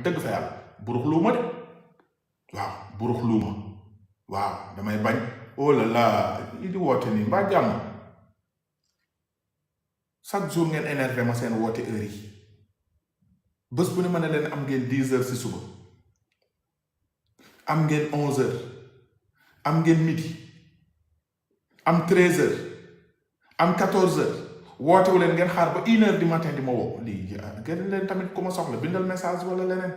dëgg fa yàlla burux luuma de waaw burux luuma waaw damay bañ oh là là yi di woote nii mbaa jàmm chaque jour ngeen énervé ma seen woote heure yi bés bu ne ma ne leen am ngeen 10 heures si suba am ngeen 11 heures am ngeen midi am 13 heures am 14 heures wootewu leen ngeen xaar ba 1 heure du matin di ma woo lii gën leen tamit ku ma soxla bindal message wala leneen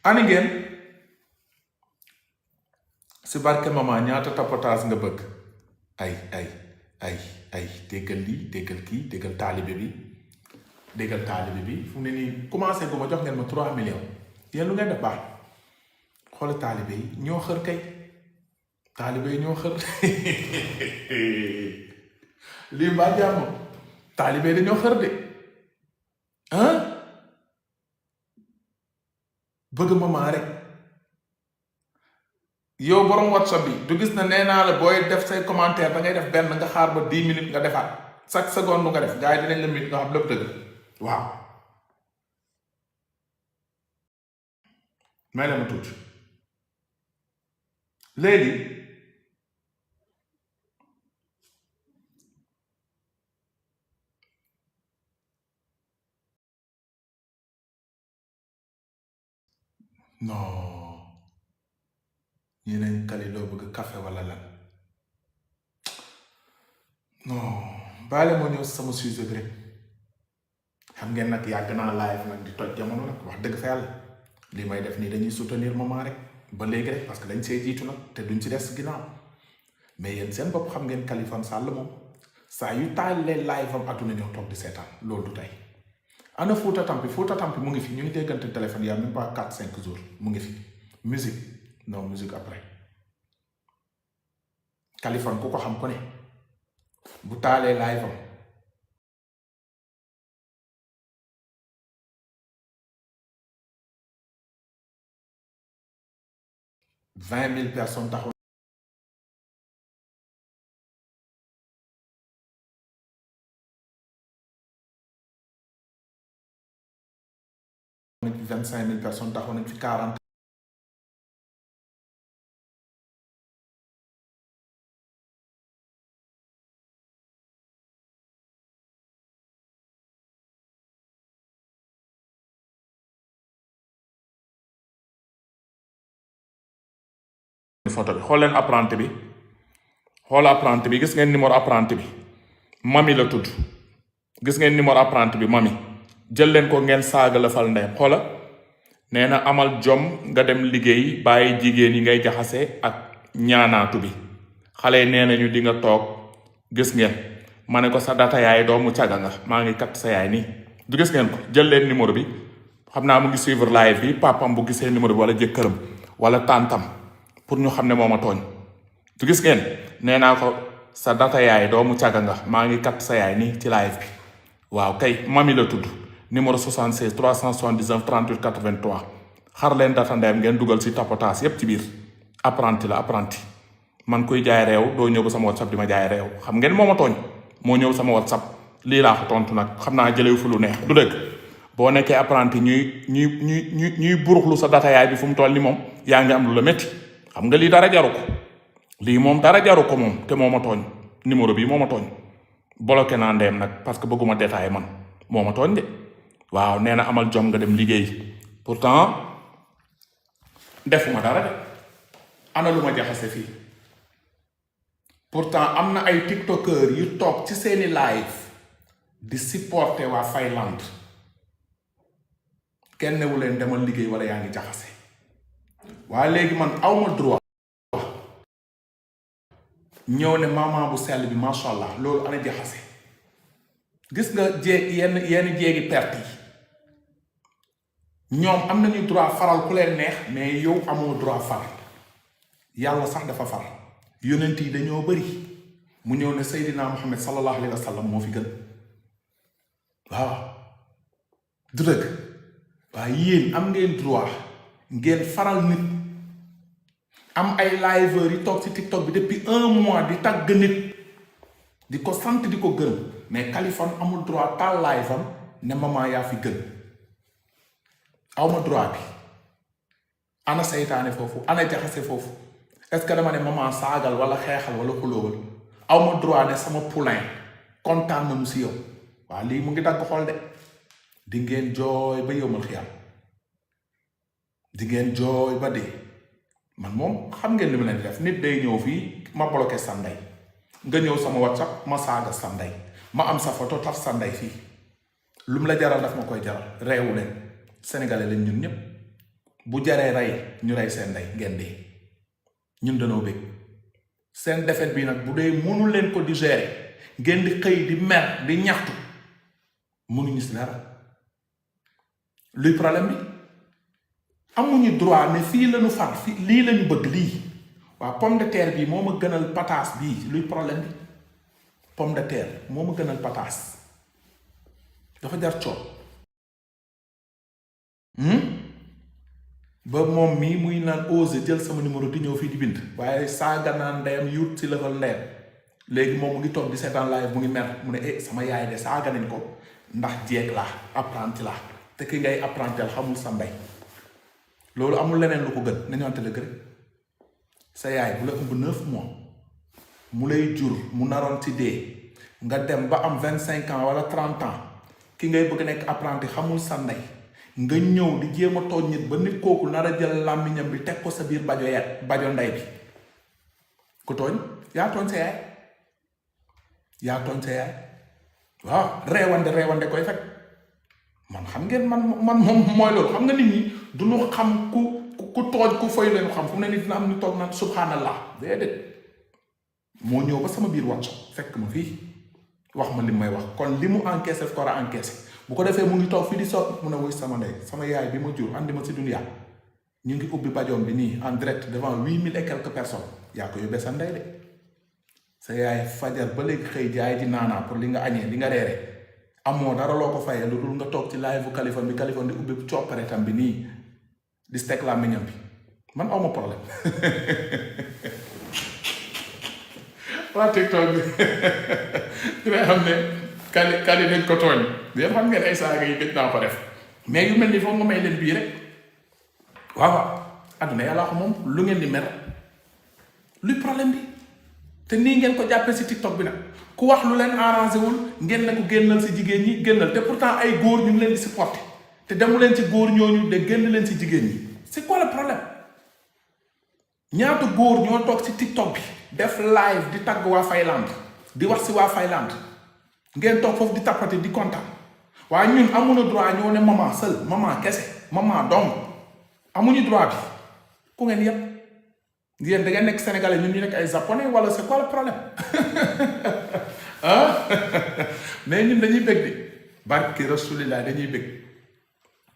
ani ngeen si barke mama ñaata tapotage nga bëgg ay déggal lii déggal kii déggal taalibe bi fu mu ne nii commencé gu ma jox ngeen ma 3 millions yéen lu ngeen def baax xoola taalibe yi ñoo xër kay taalibe yi ñoo xër lii mbaa jàmm taalibe yi dañoo xër de bëgg mama rek yow borom WhatsApp bi du gis na nee naa la booy def say commentaire da ngay def benn nga xaar ba 10 minutes nga defaat chaque seconde nga def gars yi dinañ la minute nga xam lépp dëgg waaw may la ma tuuti léegi non ñeneen kali loo bëgg café wala lan non baale moo ñëw sama sujet bi rek xam ngeen nag yàgg naa live nag di toj jamono nag wax dëgg fa yàlla li may def nii dañuy soutenir maman rek ba léegi rek parce que dañ see jiitu nag te duñ ci des ginnaaw mais yéen seen bopp xam ngeen Kaliphone Sall moom saa yu taalee live am àdduna ñëw toog di seetaan loolu du tey ana Fouta Tampi mu ngi fi ñu ngi déggante téléphone y a même pas 4-5 jours mu ngi fi musique non musique après Kaliphone ku ko xam ko ne bu taalee live am vingt mille personnes taxaw 25 000 personnes taxaw nañ fi 40 photo bi xool leen apprenti bi xool apprenti bi gis ngeen numéro apprenti bi mami la tudd gis ngeen numéro apprenti bi mami jël leen ko ngeen saaga la fal ndeyam xoola nee na amal jom nga dem liggéey bàyyi jigéen yi ngay jaxase ak ñaanaatu bi xale yi nee nañu di nga toog gis ngeen ma ne ko sa data yaay doomu caga nga maa ngi kat sa yaay nii du gis ngeen ko jël leen numéro bi xam naa mu ngi suivre live bi papam bu gisee numéro bi wala jëkkëram wala tantam pour ñu xam ne moo ma tooñ du gis ngeen nee naa ko sa data yaay doomu caga nga maa ngi kat sa yaay nii ci live bi waaw kay mami la tudd numéro 76 379 38 83 xar leen data ndeyam ngeen dugal si tapotage yépp ci biir apprenti la apprenti man kuy jaay réew doo ñëw ba sama whatsapp di ma jaay réew xam ngeen moo ma tooñ moo ñëw sama whatsapp lii laa ko tontu nag xam naa jëlewu fu lu neex du dëgg boo nekkee apprenti ñuy buruxlu sa data yaay bi fu mu toll ni moom yaa ngi am lu la métti xam nga lii dara jaru ko lii moom dara jaru ko moom te moo ma tooñ numéro bii moo ma tooñ bloqué naa ndeem nag parce que bëgguma détaillé man moo ma tooñ de waaw nee na amal jom nga dem liggéey pourtant defuma dara de ana lu ma jaxase fii pourtant am na ay tiktokeur yu toog ci seeni live di supporter waa Finlande kenn newu leen demal liggéey wala yaa ngi jaxase waaye léegi man awma droit ñëw ne maman bu sell bi macha allah loolu ana jaxase gis nga jéeg yenn jéegi perte yi ñoom am nañu droit faral ku leen neex mais yow amoo droit far yàlla sax dafa far yonent yi dañoo bëri mu ñëw ne Seydina Muhammad sallallahu alayhi wa sallam moo fi gën waaw du dëgg waaye yéen am ngeen droit ngeen faral nit am ay liveurs yi toog ci TikTok bi depuis 1 mois di tagg nit di ko sant di ko gërëm mais Kaliphone amul droit taal live am ne maman yaa fi gën awma droit bi ana seytaane foofu ana jaxase foofu est-ce que dama ne maman saagal wala xeexal wala xulóobal awma droit ne sama poulain kontaan nañu si yow waa lii mu ngi dagg xol de di ngeen jooy ba yowmal xiyam di ngeen jooy ba dee man moom xam ngeen li ma leen di def nit day ñëw fii ma bloqué sa ndey nga ñëw sama WhatsApp ma saaga sa ndey ma am sa photo taf sa ndey fii lu mu la jaral daf ma koy jaral reewu leen sénégalais lañ ñun ñëpp bu jaree rey ñu rey seen ndey ngeen dee ñun dañoo bëgg seen defet bi nag bu dee mënu leen ko digérer ngeen di xëy di mer di ñaxtu mënuñu si dara luy problème bi amuñu droit ne fii lañu far fii lii lañu bëgg lii waaw pomme de terre bi moo ma gënal pataas bii luy problème bi pomme de terre moo ma gënal pataas dafa jar coow ba moom mii muy naan osé jël sama numéro di ñëw fii di bind waaye saaga naan ndeyam yuut si lëfal ndeyam léegi moom mu ngi toog di seetaan live mu ngi mer mu ne sama yaay de saaga nañ ko ndax jeeg laa apprenti laa te ki ngay apprentel xamul sa ndey loolu amul leneen lu ko gën nañu wante la gën sa yaay bu la ëmb 9 mois mu lay jur mu naroon ci dee nga dem ba am 25 ans wala 30 ans ki ngay bëgg nekk apprenti xamul sa ndey nga ñëw di jéem a tooñ nit ba nit kooku nar a jël làmmiñam bi teg ko sa biir bajo ndey bi ku tooñ yaa tooñ sa yaay waaw reewande koy fekk man xam ngeen man moom mooy loolu xam nga nit ñi du ñu xam ku tooñ ku fay leen xam fu mu ne nit dina am ñu toog naan subhanallah déedéet moo ñëw ba sama biir wàcc fekk ma fii wax ma li may wax kon li mu encaissé daf ko war a encaissé bu ko defee mu ngi toog fii di sot mun a wuy sama ndey sama yaay bi ma jur andi ma si dunya ñu ngi ubbi bajoom bi nii en direct devant 8000 et quelques personnes yaa ko yóbbee sa ndey de sa yaay fajar ba léegi xëy jaay di naanaa pour li nga añee li nga reere amoo dara loo ko fayee lu dul nga toog ci live bu Kaliphone di ubbi coppare tam bi nii di stek la miñam bi man awma problème waa TikTok bi dina xam ne kali dañ ko tooñ yéen xam ngeen ay saaga yi gëj naa ko def mais yu mel ni foog nga may leen bii rek waaw adduna yàlla ko moom lu ngeen di mer luy problème bi te nii ngeen ko jàppee si TikTok bi nag ku wax lu leen arrangé wul ngeen ne ko génnal si jigéen ñi génnal te pourtant ay góor ñu ngi leen di supporté te demu leen ci góor ñooñu de génn leen si jigéen ñi c'est quoi le problème ñaata góor ñoo toog si TikTok bi def live di tagg waa Finlande di wax si waa Finlande ngeen toog foofu di tappati di kontaan waaye ñun amuñu droit ñoo ne maman seul maman kese maman dong amuñu droit bi ku ngeen yëpp yéen da ngeen nekk sénégalais ñun ñu nekk ay japonais wala c'est quoi le problème ah mais ñun dañuy bëgg di barki rasulillah dañuy bëgg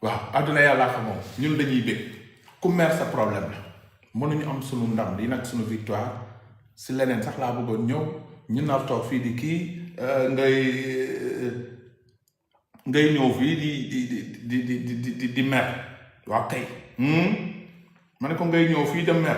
waaw adduna yàllaa xam moom ñun dañuy bëgg ku mer sa problème la mënuñu am sunu ndam di nag sunu victoire si leneen sax laa bëggoon ñëw ñu nar toog fii di kii ngay ñëw fii di mer waaw kay ma ne ko ngay ñëw fii de mer